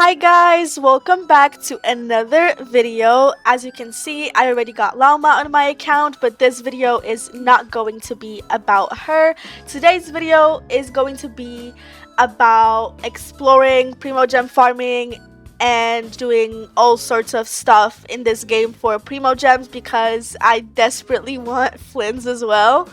Hi guys, welcome back to another video. As you can see, I already got Llama on my account, but this video is not going to be about her. Today's video is going to be about exploring primogem farming and doing all sorts of stuff in this game for primogems because I desperately want Flins as well.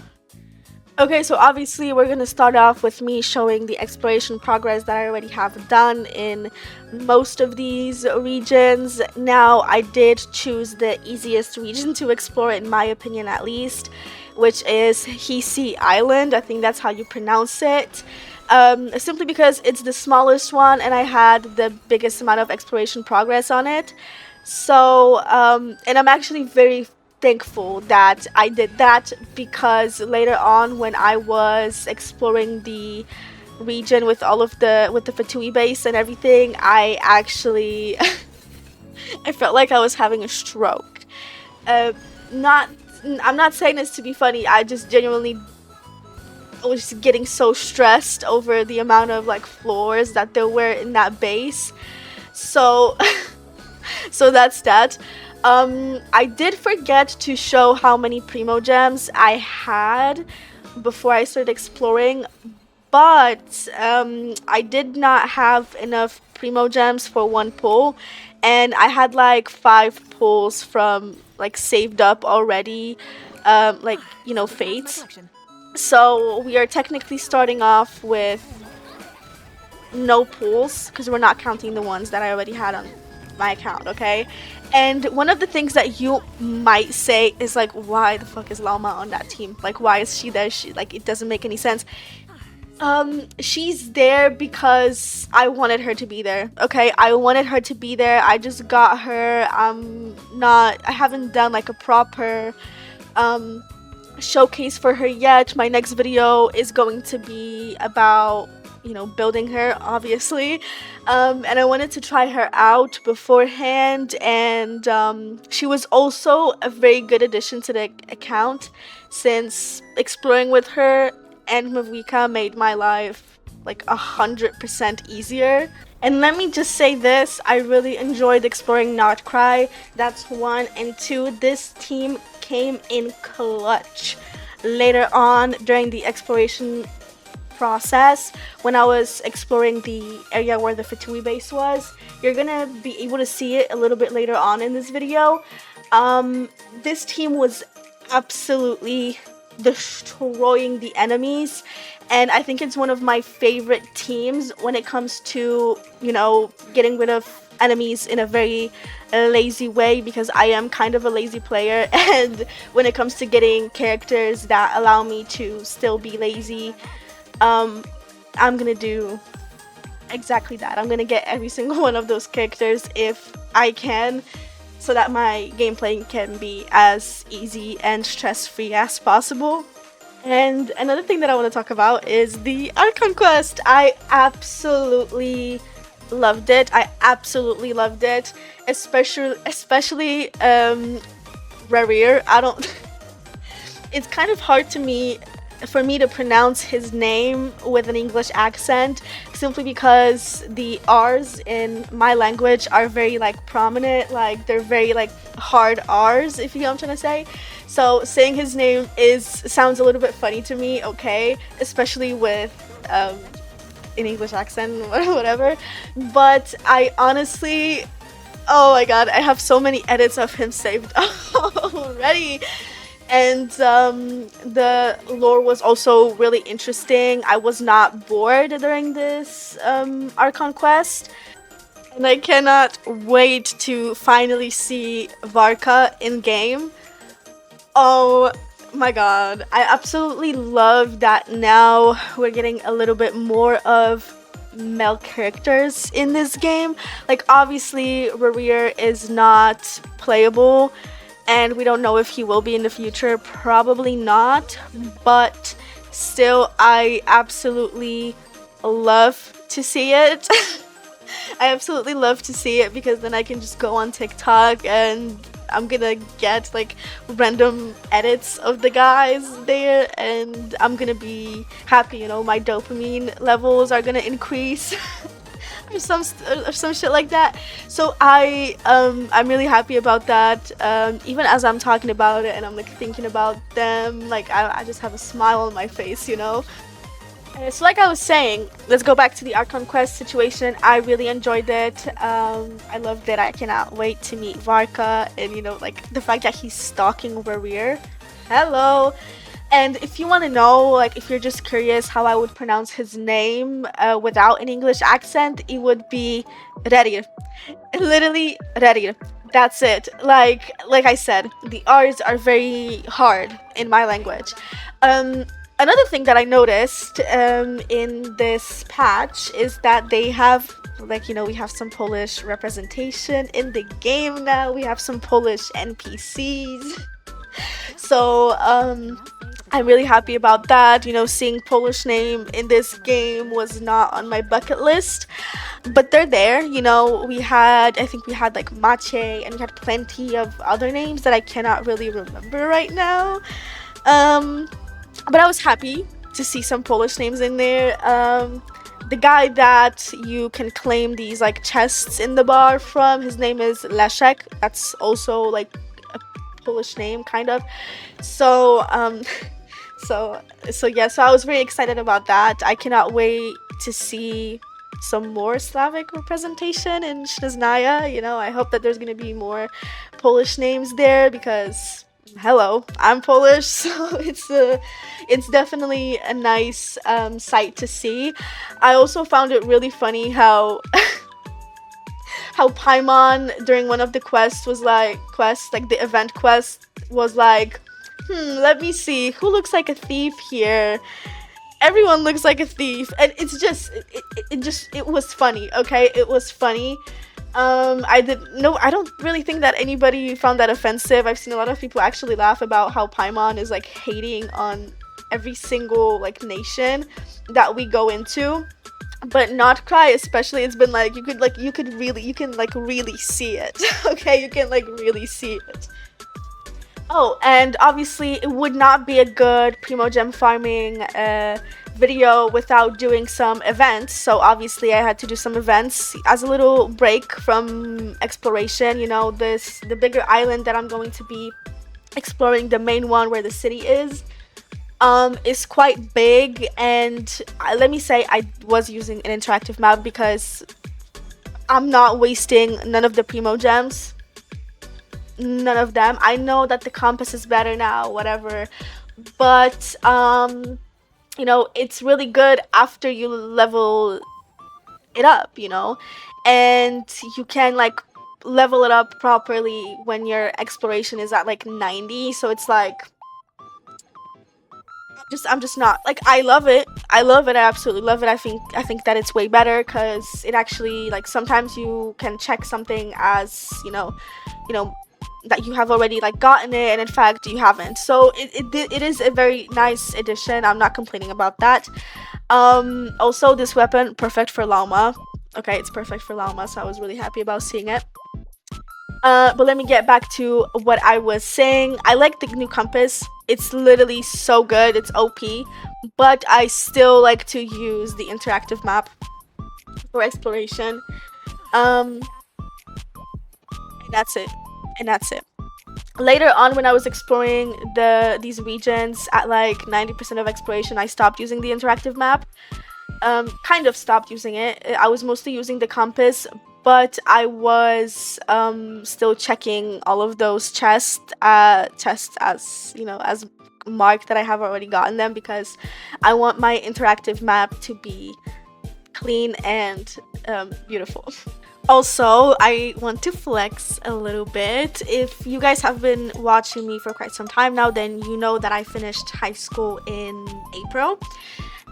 Okay, so obviously we're going to start off with me showing the exploration progress that I already have done in most of these regions. Now, I did choose the easiest region to explore, in my opinion at least, which is Heyy Island. I think that's how you pronounce it. Simply because it's the smallest one and I had the biggest amount of exploration progress on it. So, and I'm actually very thankful that I did that because later on when I was exploring the region with all of the Fatui base and everything, I actually I felt like I was having a stroke. Not I'm not saying this to be funny. I just genuinely was getting so stressed over the amount of like floors that there were in that base. So so that's that. I did forget to show how many primogems I had before I started exploring, but I did not have enough primogems for one pull, and I had like 5 pulls from like saved up already, like fates. So we are technically starting off with no pulls because we're not counting the ones that I already had on my account, okay? And one of the things that you might say is like, why the fuck is Llama on that team? Like, why is she there? It doesn't make any sense. She's there because I wanted her to be there, okay? I wanted her to be there. I just got her. I haven't done like a proper showcase for her yet. My next video is going to be about building her, obviously, and I wanted to try her out beforehand, and she was also a very good addition to the account since exploring with her and Mavika made my life like 100% easier. And let me just say this, I really enjoyed exploring Nod Krai. That's one, and two, this team came in clutch later on during the exploration process. When I was exploring the area where the Fatui base was, you're gonna be able to see it a little bit later on in this video. This team was absolutely destroying the enemies, and I think it's one of my favorite teams when it comes to getting rid of enemies in a very lazy way, because I am kind of a lazy player, and when it comes to getting characters that allow me to still be lazy, I'm gonna do exactly that. I'm gonna get every single one of those characters if I can, so that my gameplay can be as easy and stress-free as possible. And another thing that I want to talk about is the Archon quest. I absolutely loved it. Especially Rarir. I don't it's kind of hard for me to pronounce his name with an English accent, simply because the R's in my language are very like prominent, like they're very like hard R's, if you know what I'm trying to say. So saying his name sounds a little bit funny to me, okay, especially with an English accent, whatever. But I honestly, oh my god, I have so many edits of him saved already. And the lore was also really interesting. I was not bored during this Archon quest, and I cannot wait to finally see Varka in game. Oh my god, I absolutely love that now we're getting a little bit more of male characters in this game. Like, obviously Rarir is not playable, and we don't know if he will be in the future. Probably not, but still, I absolutely love to see it. I absolutely love to see it because then I can just go on TikTok and I'm gonna get like random edits of the guys there, and I'm gonna be happy, my dopamine levels are gonna increase. or some shit like that. So I'm really happy about that. Even as I'm talking about it and I'm like thinking about them, like I just have a smile on my face, you know. So like I was saying, let's go back to the Archon Quest situation. I really enjoyed it. I loved it. I cannot wait to meet Varka, and you know, like the fact that he's stalking Varir. Hello. And if you want to know, like if you're just curious how I would pronounce his name without an English accent, it would be Rerir. Literally Rerir. That's it. Like I said, the R's are very hard in my language. Another thing that I noticed in this patch is that they have, like, you know, we have some Polish representation in the game now. We have some Polish NPCs. So I'm really happy about that. You know, seeing Polish name in this game was not on my bucket list, but they're there. You know, I think we had like Maciej, and we had plenty of other names that I cannot really remember right now. But I was happy to see some Polish names in there. The guy that you can claim these like chests in the bar from, his name is Leszek. That's also like a Polish name, kind of. So so yeah, so I was very excited about that. I cannot wait to see some more Slavic representation in Snezhnaya. You know, I hope that there's gonna be more Polish names there, because hello, I'm Polish, so it's definitely a nice sight to see. I also found it really funny how how Paimon during one of the quests, like the event quest, was like, let me see who looks like a thief here. Everyone looks like a thief, and it's just it was funny. Okay, it was funny. I don't really think that anybody found that offensive. I've seen a lot of people actually laugh about how Paimon is like hating on every single like nation that we go into. But Nod Krai especially, it's been like you can really see it. Okay, you can like really see it. Oh, and obviously it would not be a good primogem farming video without doing some events. So obviously I had to do some events as a little break from exploration. You know, the bigger island that I'm going to be exploring, the main one where the city is quite big, and let me say I was using an interactive map because I'm not wasting none of the primogems. None of them. I know that the compass is better now, whatever, but you know, it's really good after you level it up, you know, and you can like level it up properly when your exploration is at like 90. So it's like I'm just not like, I love it, I absolutely love it. I think that it's way better because it actually, like, sometimes you can check something as you know that you have already like gotten it, and in fact you haven't. So it is a very nice addition. I'm not complaining about that. Also, this weapon, perfect for Llama. Okay, it's perfect for Llama, so I was really happy about seeing it. But let me get back to what I was saying. I like the new compass. It's literally so good. It's OP, but I still like to use the interactive map for exploration. And that's it. Later on, when I was exploring these regions at like 90% of exploration, I stopped using the interactive map. Kind of stopped using it. I was mostly using the compass, but I was still checking all of those chests as, you know, as marked that I have already gotten them, because I want my interactive map to be clean and beautiful. Also, I want to flex a little bit. If you guys have been watching me for quite some time now, then you know that I finished high school in April.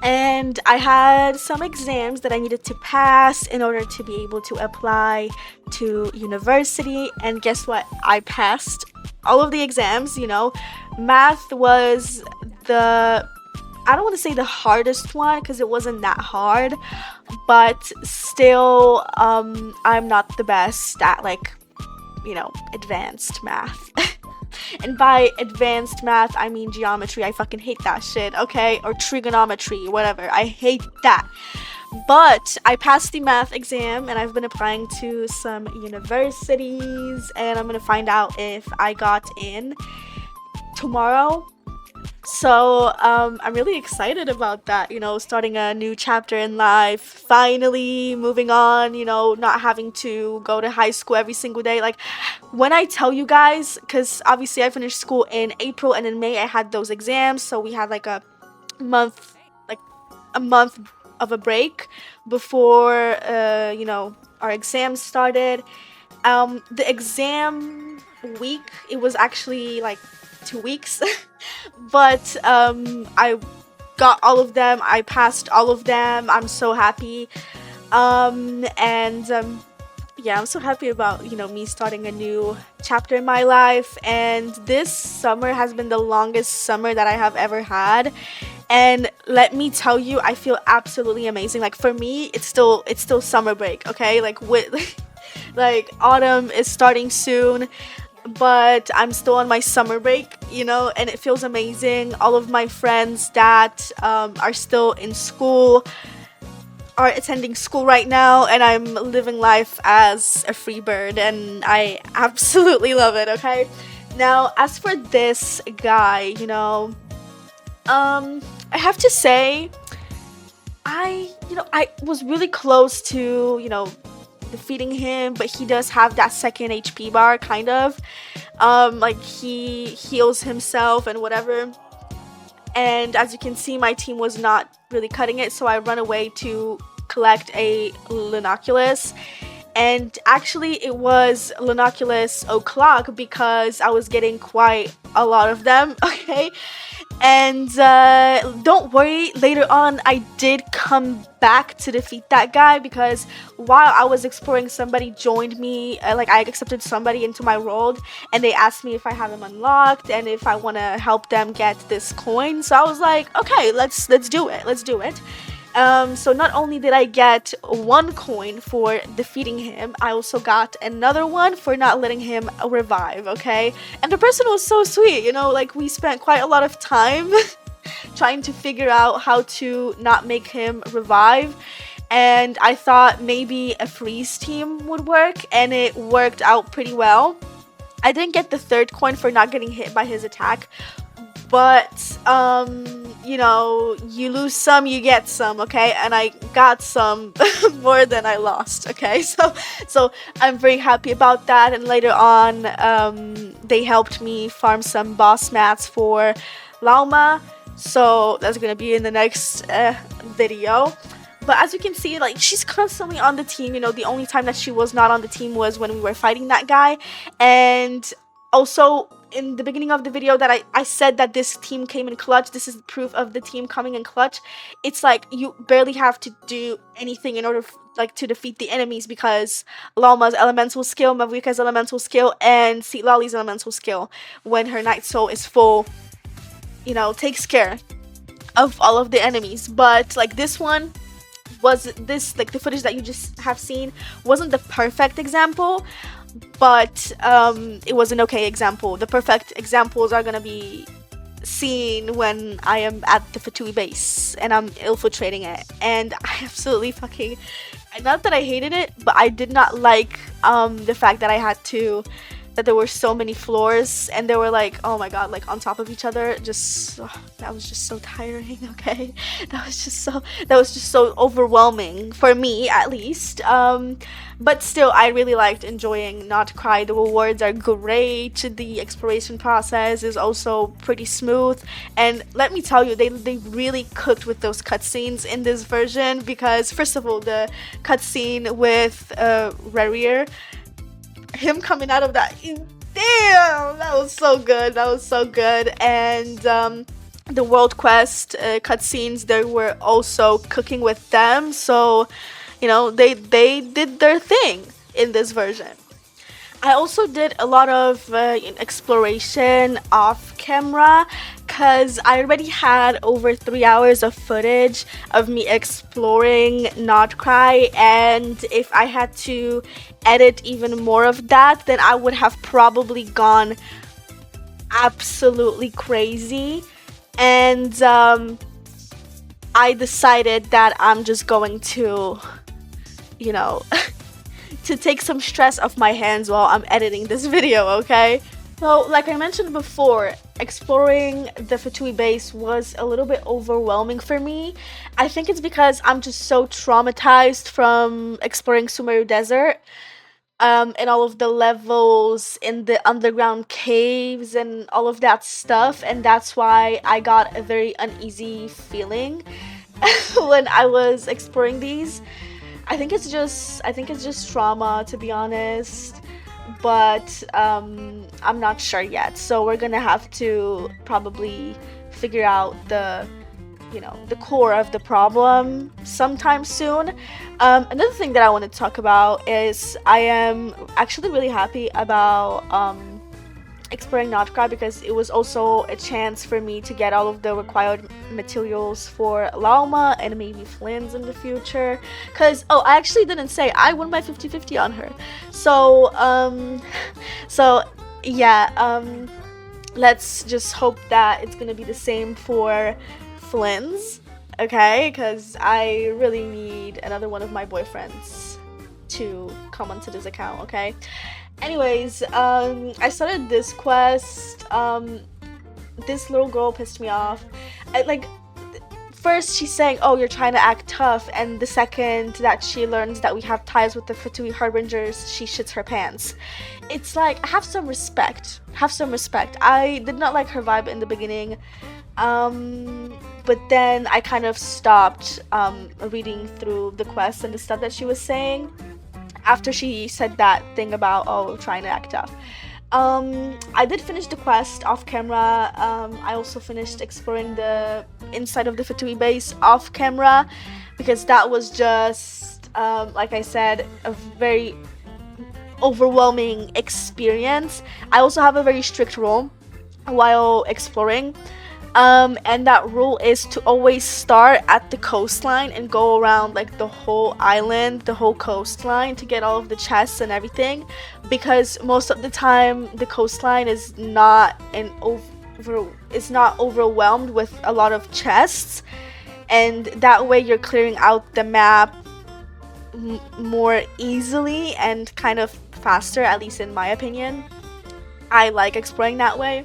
And I had some exams that I needed to pass in order to be able to apply to university. And guess what? I passed all of the exams, you know. Math was I don't want to say the hardest one because it wasn't that hard, but still, I'm not the best at, like, you know, advanced math. And by advanced math, I mean geometry. I fucking hate that shit, okay? Or trigonometry, whatever. I hate that. But I passed the math exam and I've been applying to some universities and I'm gonna find out if I got in tomorrow. So I'm really excited about that, starting a new chapter in life, finally moving on, not having to go to high school every single day. Like, when I tell you guys, because obviously I finished school in April and in May I had those exams, so we had like a month of a break before our exams started. The exam week, it was actually like 2 weeks. But I got all of them. I passed all of them. I'm so happy. Yeah, I'm so happy about me starting a new chapter in my life. And this summer has been the longest summer that I have ever had. And let me tell you, I feel absolutely amazing. Like, for me, it's still summer break, okay? Like, like autumn is starting soon, but I'm still on my summer break, and it feels amazing. All of my friends that are still in school are attending school right now, and I'm living life as a free bird, and I absolutely love it, okay? Now, as for this guy, I have to say, I was really close to, defeating him, but he does have that second HP bar, kind of. Like, he heals himself and whatever. And as you can see, my team was not really cutting it, so I run away to collect a Linoculus. And actually, it was Linoculus o'clock because I was getting quite a lot of them, okay? And don't worry, later on I did come back to defeat that guy, because while I was exploring, somebody joined me, like I accepted somebody into my world, and they asked me if I have them unlocked and if I want to help them get this coin. So I was like, okay, let's do it. So not only did I get one coin for defeating him, I also got another one for not letting him revive, okay? And the person was so sweet, like we spent quite a lot of time trying to figure out how to not make him revive. And I thought maybe a freeze team would work, and it worked out pretty well. I didn't get the third coin for not getting hit by his attack, but you lose some, you get some, okay? And I got some more than I lost, okay? So I'm very happy about that. And later on, they helped me farm some boss mats for Lauma, so that's gonna be in the next video. But as you can see, like, she's constantly on the team. The only time that she was not on the team was when we were fighting that guy. And also, in the beginning of the video that I said that this team came in clutch. This is proof of the team coming in clutch. It's like you barely have to do anything in order to defeat the enemies, because Lauma's elemental skill, Mavuka's elemental skill, and Lolly's elemental skill, when her Night Soul is full, takes care of all of the enemies. But like this one, like the footage that you just have seen wasn't the perfect example, but it was an okay example. The perfect examples are gonna be seen when I am at the Fatui base and I'm infiltrating it. And I absolutely fucking, not that I hated it, but I did not like the fact that that there were so many floors and they were like, oh my god, like on top of each other. That was just so tiring, okay? That was just so overwhelming for me, at least. But still, I really liked enjoying Nod Krai. The rewards are great. The exploration process is also pretty smooth. And let me tell you, they really cooked with those cutscenes in this version, because first of all, the cutscene with Rarier, him coming out of that, damn, that was so good. And the world quest cutscenes, they were also cooking with them, so they did their thing in this version. I also did a lot of exploration off camera, because I already had over 3 hours of footage of me exploring Nod Krai, and if I had to edit even more of that, then I would have probably gone absolutely crazy. And I decided that I'm just going to, you know, to take some stress off my hands while I'm editing this video, okay? So, like I mentioned before, exploring the Fatui base was a little bit overwhelming for me. I think it's because I'm just so traumatized from exploring Sumeru Desert, and all of the levels in the underground caves and all of that stuff, and that's why I got a very uneasy feeling when I was exploring these. I think it's just trauma, to be honest, but I'm not sure yet. So we're gonna have to probably figure out the core of the problem sometime soon. Another thing that I want to talk about is I am actually really happy about exploring Nod Krai because it was also a chance for me to get all of the required materials for Lauma and maybe Flins in the future. Because, oh, I actually didn't say I won my 50-50 on her. So, so yeah, let's just hope that it's gonna be the same for Flins, okay? Because I really need another one of my boyfriends to come onto this account, okay? Anyways, I started this quest. This little girl pissed me off. First she's saying, oh, you're trying to act tough, and the second that she learns that we have ties with the Fatui Harbingers, she shits her pants. It's like, have some respect. Have some respect. I did not like her vibe in the beginning. But then I kind of stopped reading through the quest and the stuff that she was saying after she said that thing about, oh, trying to act tough. I did finish the quest off camera. I also finished exploring the inside of the Fatui base off camera because that was just, like I said, a very overwhelming experience. I also have a very strict rule while exploring. And that rule is to always start at the coastline and go around like the whole island, the whole coastline to get all of the chests and everything, because most of the time the coastline is not overwhelmed with a lot of chests, and that way you're clearing out the map more easily and kind of faster, at least in my opinion. I like exploring that way.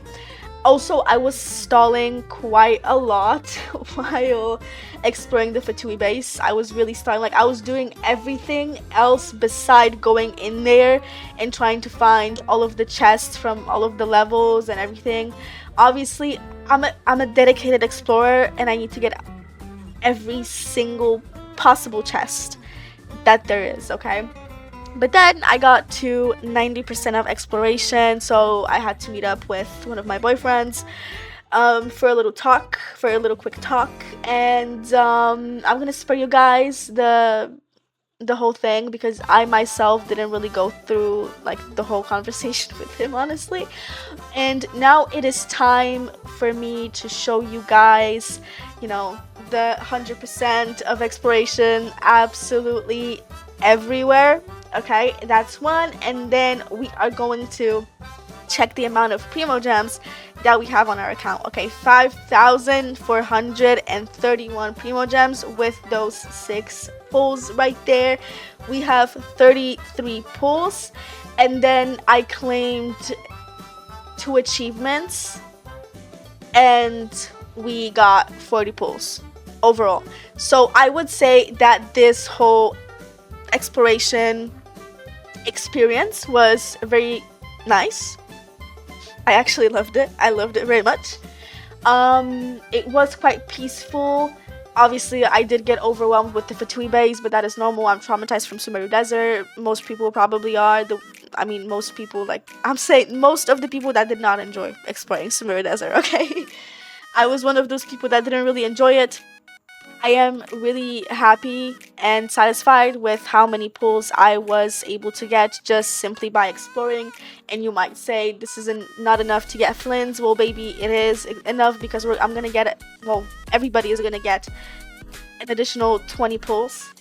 Also, I was stalling quite a lot while exploring the Fatui base. I was really stalling. Like, I was doing everything else beside going in there and trying to find all of the chests from all of the levels and everything. Obviously, I'm a dedicated explorer and I need to get every single possible chest that there is, okay? But then I got to 90% of exploration, so I had to meet up with one of my boyfriends for a little quick talk, and I'm gonna spare you guys the whole thing because I myself didn't really go through like the whole conversation with him, honestly. And now it is time for me to show you guys, the 100% of exploration absolutely everywhere. Okay, that's one. And then we are going to check the amount of primogems that we have on our account. Okay, 5,431 primogems with those 6 pulls right there. We have 33 pulls, and then I claimed 2 achievements and we got 40 pulls overall. So I would say that this whole exploration experience was very nice. I actually loved it. I loved it very much. It was quite peaceful. Obviously, I did get overwhelmed with the Fatui base, but that is normal. I'm traumatized from Sumeru Desert. Most people probably are. Most people, I'm saying most of the people that did not enjoy exploring Sumeru Desert, okay? I was one of those people that didn't really enjoy it. I am really happy and satisfied with how many pulls I was able to get just simply by exploring. And you might say this isn't not enough to get Flins. Well, baby, it is enough because I'm gonna get it. Well, everybody is gonna get an additional 20 pulls.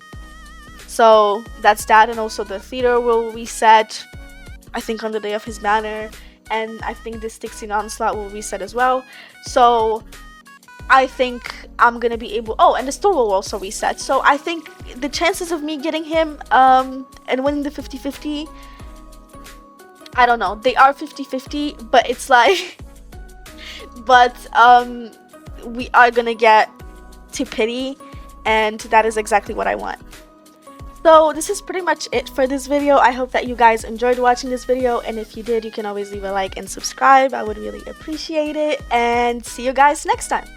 So that's that, and also the theater will reset, I think, on the day of his banner. and I think this 16 onslaught will reset as well. So I think I'm gonna be able. Oh, and the store will also reset. So I think the chances of me getting him and winning the 50-50, I don't know. They are 50-50, but it's like, but we are gonna get to pity, and that is exactly what I want. So this is pretty much it for this video. I hope that you guys enjoyed watching this video, and if you did, you can always leave a like and subscribe. I would really appreciate it, and see you guys next time.